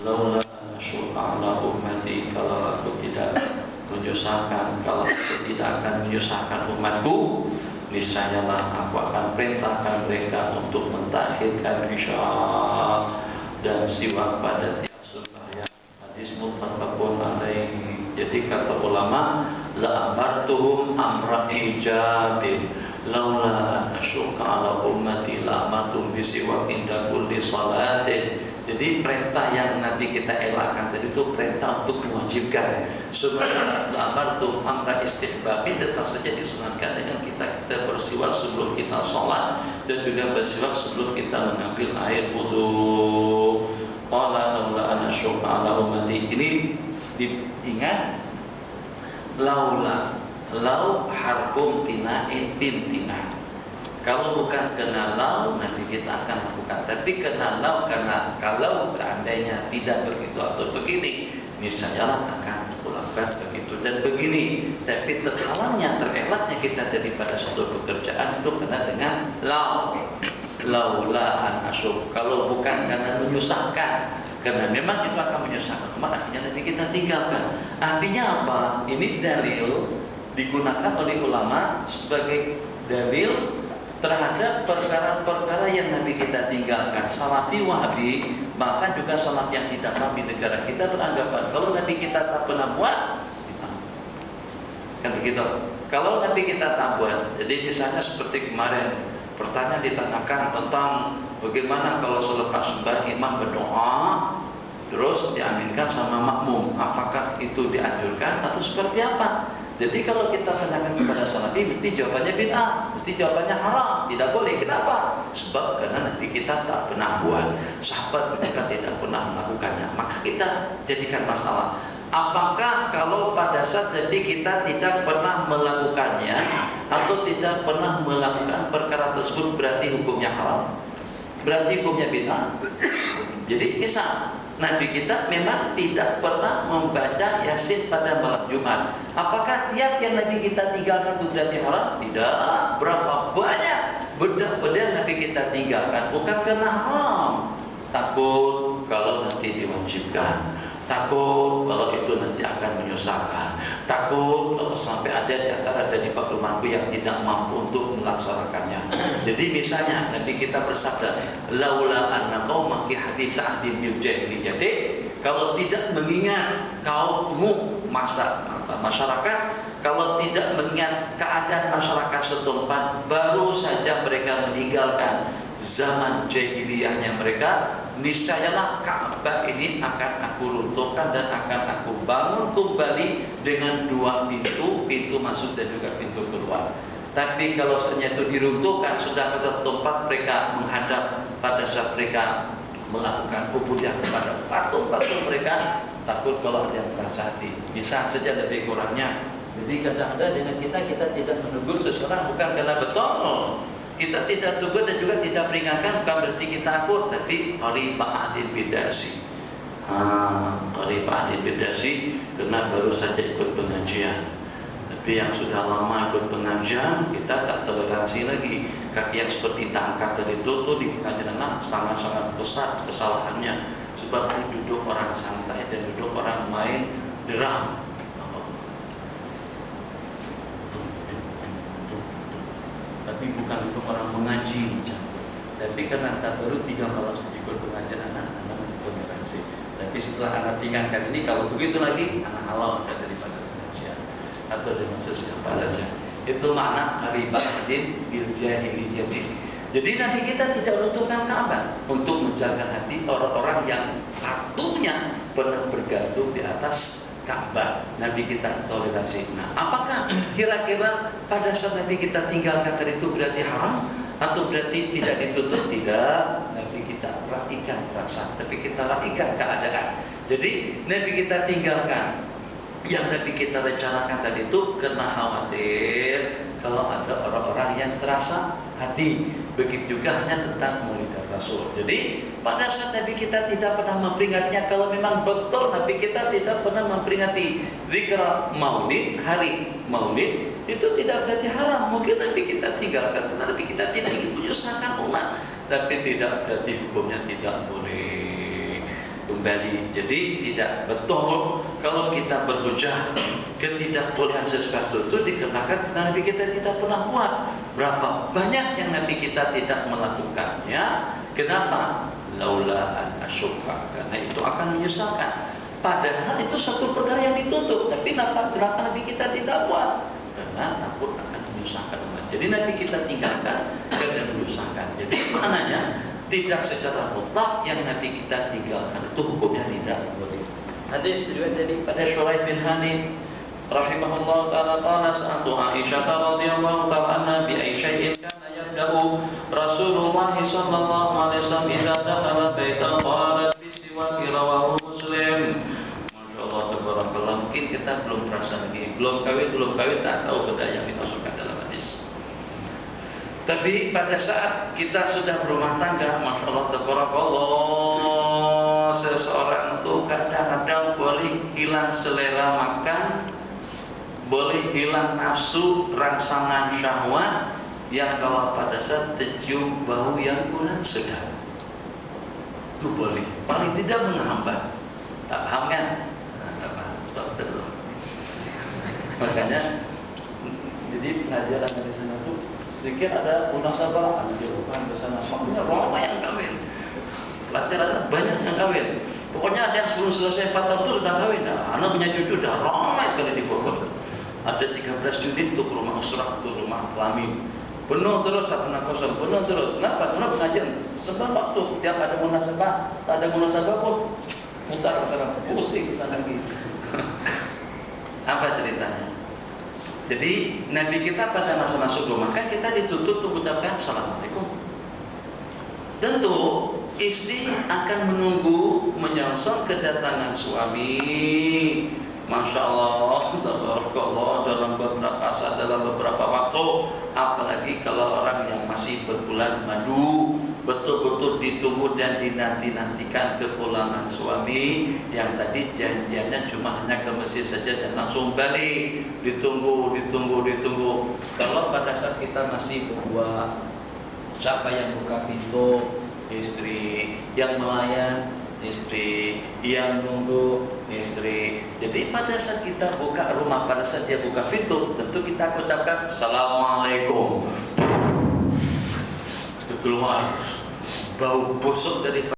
Laula syuqa ala ummati, kalau aku tidak menyusahkan, kalau aku tidak akan menyusahkan umatku, niscayalah aku akan perintahkan mereka untuk mentakhirkan isya dan siwak pada tiap sembahyang. Hadis muttafaqun alaihi. Jadi kata ulama, la amartuhum amra ijabin laula an asyqa ala ummati la amartum bisiwak inda kulli salatin. Jadi perintah yang nanti kita elakkan tadi itu perintah untuk mewajibkan. Sebenarnya amar tuh amra istihbab tetap saja disunatkan dengan kita bersiwak sebelum kita sholat dan juga bersiwak sebelum kita mengambil air wudu. Qala laula an asyqa ala ummati. Ini diingat, laula, lau harfum tina'in bintina. Kalau bukan kena lau, nanti kita akan lakukan. Tapi kena lau, karena kalau seandainya tidak begitu atau begini, niscayalah akan kulakukan begitu dan begini. Tapi terhalangnya, terelaknya kita daripada suatu pekerjaan itu kena dengan lau. Laula an asyuk. Kalau bukan karena menyusahkan, karena memang itu akan menyusahkan, maka akhirnya nanti kita tinggalkan. Artinya apa? Ini dalil digunakan oleh ulama sebagai dalil terhadap perkara-perkara yang Nabi kita tinggalkan. Salafi Wahabi, bahkan juga salaf yang tidak paham di negara kita beranggapan kalau Nabi kita tak pernah buat, kan begitu. Kalau Nabi kita tak buat, jadi misalnya seperti kemarin pertanyaan ditanyakan tentang bagaimana kalau selepas sembah imam berdoa terus diaminkan sama makmum, apakah itu dianjurkan atau seperti apa? Jadi kalau kita tanyakan kepada salafi, mesti jawabannya bid'ah, mesti jawabannya haram, tidak boleh. Kenapa? Sebab karena nanti kita tak pernah buat, sahabat mereka tidak pernah melakukannya. Maka kita jadikan masalah. Apakah kalau pada saat jadi kita tidak pernah melakukannya atau tidak pernah melakukan perkara tersebut berarti hukumnya haram? Berarti hukumnya bid'ah? Jadi kisah Nabi kita memang tidak pernah membaca Yasin pada malam Jumat. Apakah tiap yang Nabi kita tinggalkan itu berarti haram? Tidak. Berapa banyak benda-benda yang Nabi kita tinggalkan bukan karena haram. Takut kalau nanti diwajibkan. Takut kalau itu nanti akan menyusahkan. Takut kalau sampai ada di antara dari paklumanku yang tidak mampu untuk melaksanakannya. Jadi misalnya Nabi kita bersabda, laula anna qaumaki hadis Sa'din bil jahiliyati, kalau tidak mengingat kaummu masyarakat, kalau tidak mengingat keadaan masyarakat setempat, baru saja mereka meninggalkan zaman jahiliyahnya mereka, niscayalah Ka'bah ini akan aku runtuhkan dan akan aku bangun kembali dengan dua pintu, pintu masuk dan juga pintu keluar. Tapi kalau sebenarnya itu diruntuhkan, sudah ke tempat mereka menghadap pada saat mereka melakukan kuburan kepada patung-patung mereka, takut kalau ada yang merasa hati. Bisa saja lebih kurangnya. Jadi kadang-kadang dengan kita tidak menegur seseorang bukan karena betul. Kita tidak tegur dan juga tidak peringatkan, bukan berarti kita takut, tapi riba adil bidasi. Riba adil bidasi karena baru saja ikut pengajian. Tapi yang sudah lama ikut pengajian, kita tak toleransi lagi. Kaki yang seperti tangkat tadi itu di pengajian sangat-sangat besar kesalahannya. Sebab itu duduk orang santai dan duduk orang main drum. Tapi bukan untuk orang mengaji, tapi karena tak baru 3 malam ikut pengajian anak-anak masih toleransi. Tapi setelah anak tinggalkan ini, kalau begitu lagi anak halal daripada pengajian atau dengan siapa saja. Itu makna riba adil bil jahiliyati. Jadi Nabi kita tidak runtuhkan Ka'bah untuk menjaga hati orang-orang yang satunya pernah bergantung di atas Ka'bah. Nabi kita toleransi. Nah, apakah kira-kira pada saat Nabi kita tinggalkan tadi itu berarti haram atau berarti tidak ditutup? Tidak. Nabi kita rapikan perasaan, tapi kita rapikan keadaan. Jadi Nabi kita tinggalkan yang Nabi kita rencanakan tadi itu karena khawatir kalau ada orang-orang yang terasa hati. Begitu juga hanya tentang Maulid Rasul. Jadi pada saat Nabi kita tidak pernah memperingatnya, kalau memang betul Nabi kita tidak pernah memperingati zikra Maulid, hari Maulid, itu tidak berarti haram. Mungkin Nabi kita tinggalkan karena Nabi kita tidak ingin menyusahkan umat, tapi tidak berarti hukumnya tidak boleh. kembali. Jadi tidak betul kalau kita berhujah ketidakbolehan sesuatu itu dikarenakan Nabi kita tidak pernah buat. Berapa banyak yang Nabi kita tidak melakukannya? Kenapa? Laula an asyukka, karena itu akan menyesalkan. Padahal itu satu perkara yang ditutup, tapi kenapa Nabi kita tidak buat? Karena takut akan menyusahkan umat. Jadi Nabi kita tinggalkan karena menyusahkan. Jadi maknanya tidak secara mutlak yang Nabi kita tinggalkan itu hukumnya tidak boleh. Hadis riwayat dari pada Syuraih bin Hanif rahimahullah taala qala sa'atu Aisyah radhiyallahu taala anha bi ayyin kana yabda'u Rasulullah sallallahu alaihi wasallam idza dakhala baitan qala bi siwaki rawahu Muslim. Masyaallah tabarakallah, mungkin kita belum merasa begini, belum kawin tak tahu benda yang dimasukkan dalam hadis. Tapi pada saat kita sudah berumah tangga, Masya Allah tabarakallah, seseorang itu kadang-kadang boleh hilang selera makan, boleh hilang nafsu, rangsangan syahwat, yang kalau pada saat tercium bau yang kurang sedap. Itu boleh, paling tidak menghambat. Tak paham kan? Tak paham, sebab belum. Makanya, jadi pelajaran dari sana itu sedikit ada munasabah, ada jauhan ke sana, semuanya ramai yang kawin. Pelajaran banyak yang kawin. Pokoknya ada yang sebelum selesai 4 tahun itu sudah kawin. Nah, anak punya cucu sudah ramai sekali di Bogor. Ada 13 unit untuk rumah usrah, untuk rumah kelamin. Penuh terus, tak pernah kosong, penuh terus. Kenapa? Karena pengajian sebab waktu tiap ada munasabah, tak ada munasabah pun mutar ke sana, pusing ke sana lagi. Apa ceritanya? Jadi Nabi kita pada masa masuk rumah kan kita ditutup untuk mengucapkan Assalamualaikum. Tentu istri akan menunggu menyongsong kedatangan suami. Masya Allah, tabarakallah, dalam beberapa saat, dalam beberapa waktu, apalagi kalau orang yang masih berbulan madu, betul-betul ditunggu dan dinanti-nantikan kepulangan suami yang tadi janjiannya cuma hanya ke masjid saja dan langsung balik, ditunggu. Kalau pada saat kita masih berdua, siapa yang buka pintu? Istri. Yang melayan? Istri. Yang nunggu? Istri. Jadi pada saat kita buka rumah, pada saat dia buka pintu, tentu kita ucapkan Assalamualaikum. Itu keluar bau busuk dari